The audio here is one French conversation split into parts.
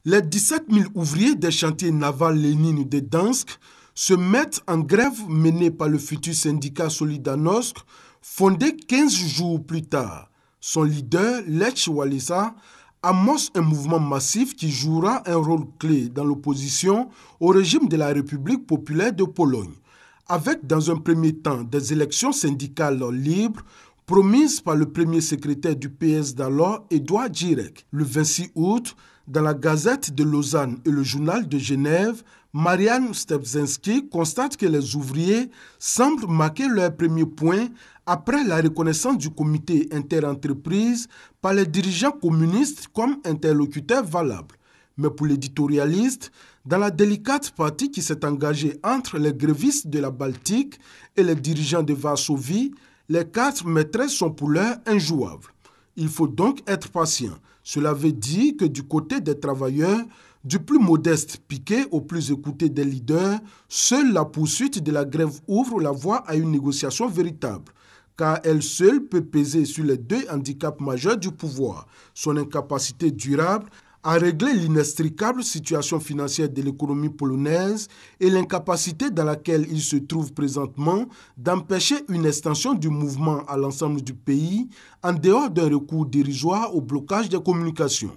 Les 17 000 ouvriers des chantiers navals Lénine de Gdansk se mettent en grève menée par le futur syndicat Solidarnosc, fondé 15 jours plus tard. Son leader, Lech Walesa, amorce un mouvement massif qui jouera un rôle clé dans l'opposition au régime de la République populaire de Pologne, avec dans un premier temps des élections syndicales libres promises par le premier secrétaire du PS d'alors, Édouard Gierek. Le 26 août, dans la Gazette de Lausanne et le Journal de Genève, Marian Stepczynski constate que les ouvriers semblent marquer leur premier point après la reconnaissance du comité interentreprises par les dirigeants communistes comme interlocuteur valable. Mais pour l'éditorialiste, dans la délicate partie qui s'est engagée entre les grévistes de la Baltique et les dirigeants de Varsovie, les cartes maîtresses sont pour l'heure injouables. Il faut donc être patient. Cela veut dire que du côté des travailleurs, du plus modeste piqué au plus écouté des leaders, seule la poursuite de la grève ouvre la voie à une négociation véritable, car elle seule peut peser sur les deux handicaps majeurs du pouvoir, son incapacité durable à régler l'inextricable situation financière de l'économie polonaise et l'incapacité dans laquelle il se trouve présentement d'empêcher une extension du mouvement à l'ensemble du pays en dehors d'un recours dérisoire au blocage des communications.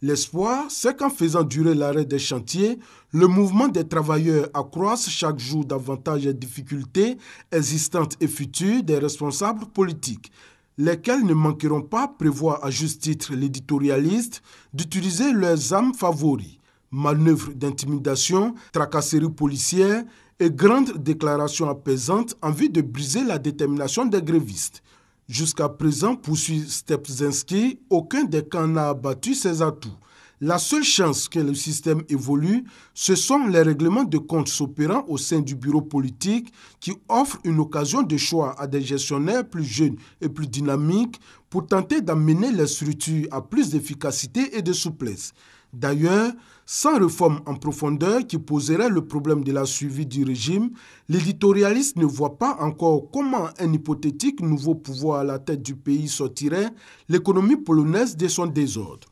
L'espoir, c'est qu'en faisant durer l'arrêt des chantiers, le mouvement des travailleurs accroisse chaque jour davantage les difficultés existantes et futures des responsables politiques, lesquels ne manqueront pas, prévoit à juste titre l'éditorialiste, d'utiliser leurs armes favoris, manœuvres d'intimidation, tracasseries policières et grandes déclarations apaisantes en vue de briser la détermination des grévistes. Jusqu'à présent, poursuit Stepczynski, aucun des camps n'a abattu ses atouts. La seule chance que le système évolue, ce sont les règlements de comptes s'opérant au sein du bureau politique qui offrent une occasion de choix à des gestionnaires plus jeunes et plus dynamiques pour tenter d'amener les structures à plus d'efficacité et de souplesse. D'ailleurs, sans réforme en profondeur qui poserait le problème de la suivi du régime, l'éditorialiste ne voit pas encore comment un hypothétique nouveau pouvoir à la tête du pays sortirait l'économie polonaise de son désordre.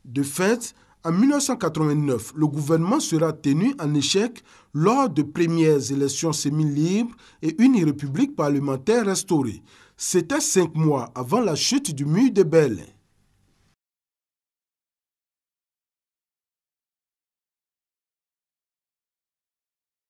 De fait, en 1989, le gouvernement sera tenu en échec lors de premières élections semi-libres et une république parlementaire restaurée. C'était 5 mois avant la chute du mur de Berlin.